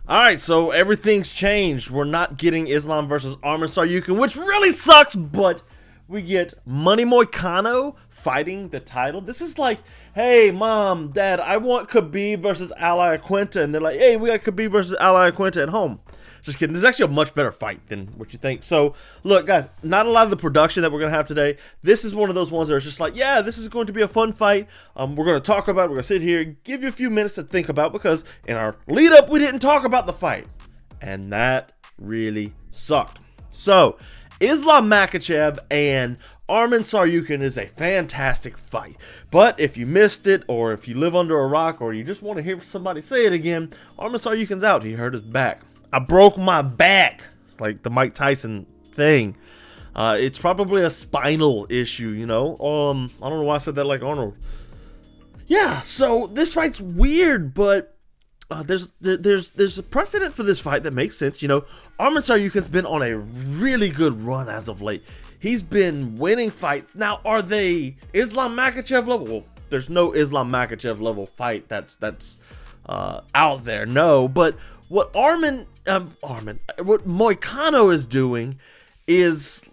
All right, so everything's changed. We're not getting Islam versus Arman Tsarukyan, which really sucks, but we get Money Moicano fighting the title. This is like, hey, mom, dad, I want Khabib versus Al Iaquinta, and they're like, hey, we got Khabib versus Al Iaquinta at home. Just kidding. This is actually a much better fight than what you think. So, look, guys, not a lot of the production that we're going to have today. This is one of those ones that are just like, yeah, this is going to be a fun fight. We're going to talk about it. We're going to sit here, give you a few minutes to think about, because in our lead-up, we didn't talk about the fight. And that really sucked. So, Islam Makhachev and Arman Tsarukyan is a fantastic fight. But if you missed it, or if you live under a rock, or you just want to hear somebody say it again, Arman Tsarukyan's out. He hurt his back. I broke my back, like the Mike Tyson thing. It's probably a spinal issue, you know. I don't know why I said that like Arnold. Yeah, so this fight's weird, but there's a precedent for this fight that makes sense. You know, Arman Tsarukyan's been on a really good run as of late. He's been winning fights. Now, are they Islam Makhachev level? Well, there's no Islam Makhachev level fight that's out there. No, but what what Moicano is doing is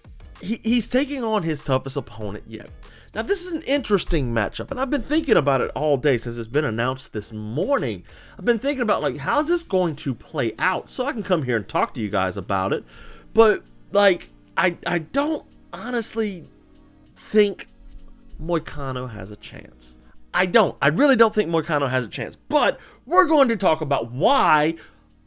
he's taking on his toughest opponent yet. Now, this is an interesting matchup, and I've been thinking about it all day since it's been announced this morning. I've been thinking about, like, how's this going to play out so I can come here and talk to you guys about it. But, like, I don't honestly think Moicano has a chance. I really don't think Moicano has a chance. But we're going to talk about why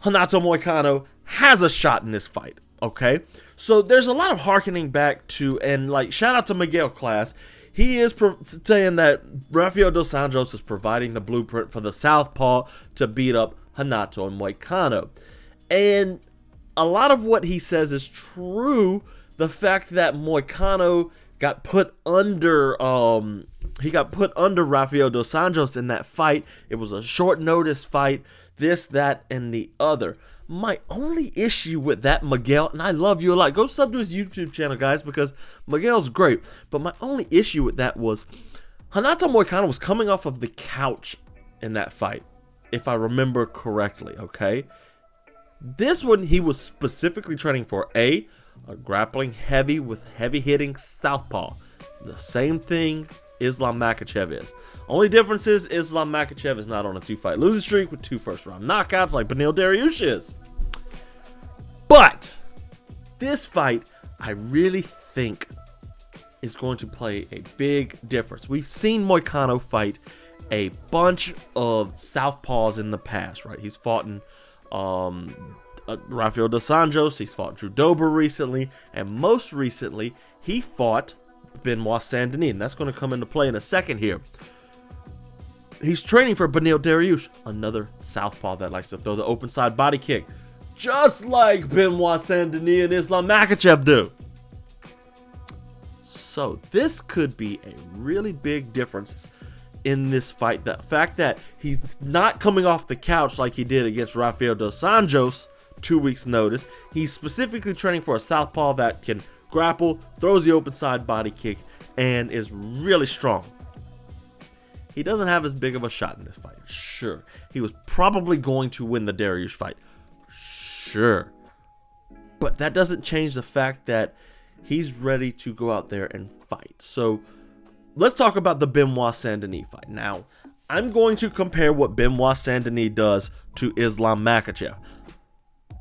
Renato Moicano has a shot in this fight, okay? So there's a lot of hearkening back to, and like, shout out to Miguel Class. He is saying that Rafael dos Anjos is providing the blueprint for the southpaw to beat up Renato Moicano. And a lot of what he says is true. The fact that Moicano got put under, Rafael dos Anjos in that fight. It was a short notice fight. This, that, and the other. My only issue with that, Miguel, and I love you a lot. Go sub to his YouTube channel, guys, because Miguel's great. But my only issue with that was Renato Moicano was coming off of the couch in that fight, if I remember correctly, okay? This one, he was specifically training for a grappling heavy with heavy-hitting southpaw. The same thing Islam Makhachev is. Only difference is Islam Makhachev is not on a 2-fight losing streak with 2 first-round knockouts like Beneil Dariush is. But this fight, I really think, is going to play a big difference. We've seen Moicano fight a bunch of southpaws in the past, right? He's fought in Rafael dos Anjos, he's fought Drew Dober recently, and most recently, he fought Benoit Saint-Denis, and that's going to come into play in a second here. He's training for Beneil Dariush, another southpaw that likes to throw the open side body kick, just like Benoit Saint-Denis and Islam Makhachev do. So this could be a really big difference in this fight. The fact that he's not coming off the couch like he did against Rafael dos Anjos 2 weeks notice. He's specifically training for a southpaw that can grapple, throws the open side body kick, and is really strong. He doesn't have as big of a shot in this fight. Sure. He was probably going to win the Dariush fight. Sure. But that doesn't change the fact that he's ready to go out there and fight. So let's talk about the Benoit Saint-Denis fight. Now, I'm going to compare what Benoit Saint-Denis does to Islam Makhachev.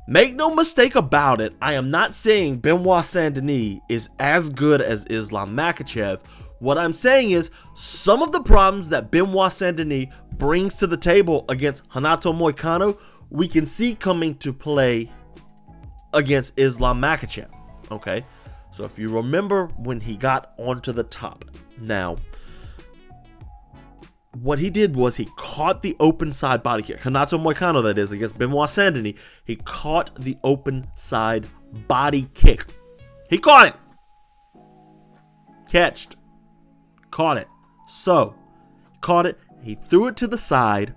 Make no mistake about it, I am not saying Benoit Saint-Denis is as good as Islam Makhachev. What I'm saying is some of the problems that Benoit Saint-Denis brings to the table against Renato Moicano, we can see coming to play against Islam Makhachev. Okay, so if you remember when he got onto the top, now what he did was he caught the open side body kick. Renato Moicano, that is, against Benoit Saint-Denis. He caught the open side body kick. He caught it. Catched. Caught it. So, caught it. He threw it to the side.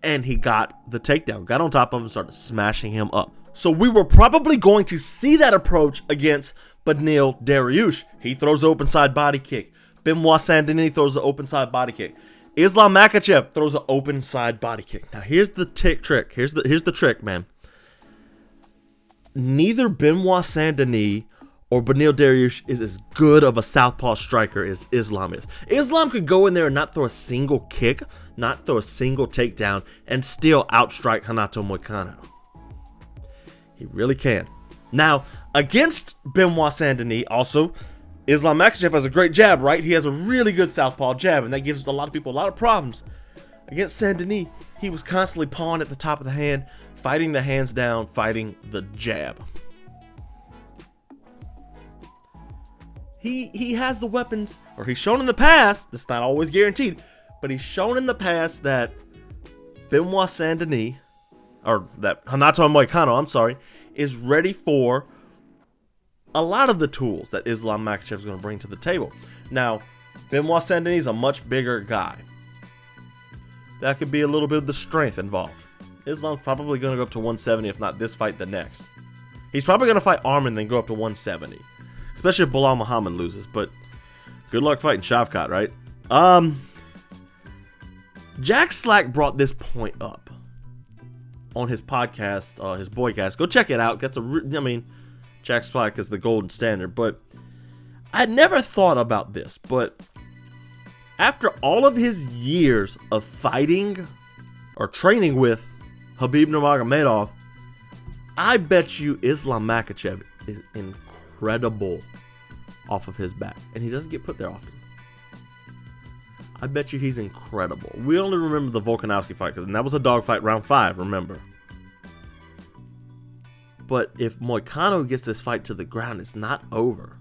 And he got the takedown. Got on top of him and started smashing him up. So we were probably going to see that approach against Beneil Dariush. He throws the open side body kick. Benoit Saint-Denis throws the open side body kick. Islam Makhachev throws an open side body kick. Now here's the trick. Here's the trick, man. Neither Benoit Saint-Denis or Beneil Dariush is as good of a southpaw striker as Islam is. Islam could go in there and not throw a single kick, not throw a single takedown, and still outstrike Renato Moicano. He really can. Now, against Benoit Saint-Denis, also, Islam Makhachev has a great jab, right? He has a really good southpaw jab, and that gives a lot of people a lot of problems. Against Saint-Denis, he was constantly pawing at the top of the hand, fighting the hands down, fighting the jab. He has the weapons, or he's shown in the past, that's not always guaranteed, but he's shown in the past that Benoit Saint-Denis, or that Renato Moicano, I'm sorry, is ready for a lot of the tools that Islam Makhachev is going to bring to the table. Now, Benoit Saint-Denis is a much bigger guy. That could be a little bit of the strength involved. Islam's probably going to go up to 170, if not this fight, the next. He's probably going to fight Arman and then go up to 170. Especially if Bilal Muhammad loses, but good luck fighting Shavkat, right? Jack Slack brought this point up on his podcast, his Boycast. Go check it out. Jack Slack is the golden standard, but I never thought about this, but after all of his years of fighting or training with Khabib Nurmagomedov, I bet you Islam Makhachev is incredible off of his back, and he doesn't get put there often. I bet you he's incredible. We only remember the Volkanovski fight, and that was a dogfight round 5, remember. But if Moicano gets this fight to the ground, it's not over.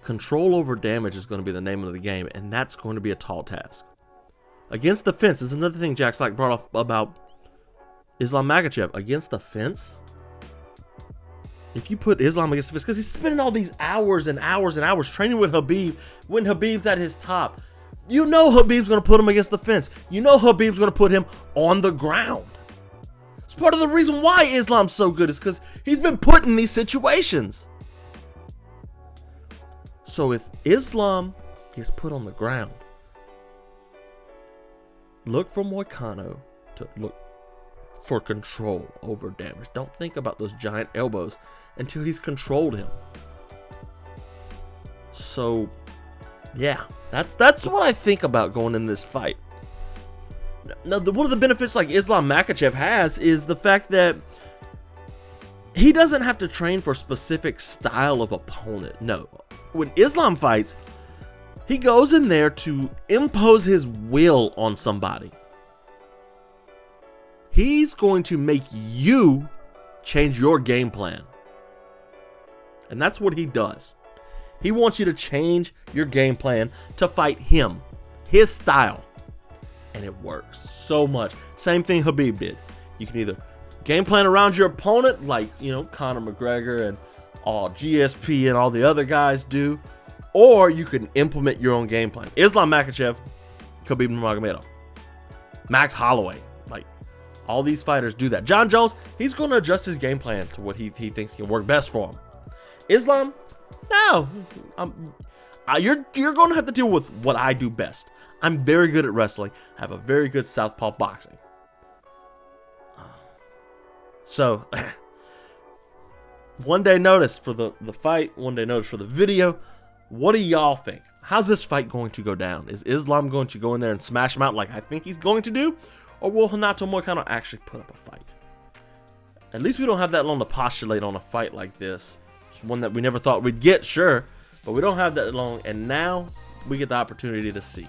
Control over damage is going to be the name of the game, and that's going to be a tall task. Against the fence is another thing Jack Slack brought up about Islam Makhachev. Against the fence, if you put Islam against the fence, because he's spending all these hours and hours and hours training with Khabib when Khabib's at his top. You know Khabib's going to put him against the fence. You know Khabib's going to put him on the ground. It's part of the reason why Islam's so good is because he's been put in these situations. So if Islam gets put on the ground, look for Moicano to look for control over damage. Don't think about those giant elbows until he's controlled him. So, yeah, that's what I think about going in this fight. Now, one of the benefits like Islam Makhachev has is the fact that he doesn't have to train for a specific style of opponent. No, when Islam fights, he goes in there to impose his will on somebody. He's going to make you change your game plan. And that's what he does. He wants you to change your game plan to fight him, his style. And it works so much. Same thing Khabib did. You can either game plan around your opponent like, Conor McGregor and GSP and all the other guys do, or you can implement your own game plan. Islam Makhachev, Khabib Nurmagomedov, Max Holloway, all these fighters do that. John Jones, he's going to adjust his game plan to what he thinks can work best for him. Islam, no. You're going to have to deal with what I do best. I'm very good at wrestling. I have a very good southpaw boxing. So, one day notice for the fight, one day notice for the video. What do y'all think? How's this fight going to go down? Is Islam going to go in there and smash him out like I think he's going to do? Or will Renato Moicano actually put up a fight? At least we don't have that long to postulate on a fight like this. It's one that we never thought we'd get, sure. But we don't have that long, and now we get the opportunity to see.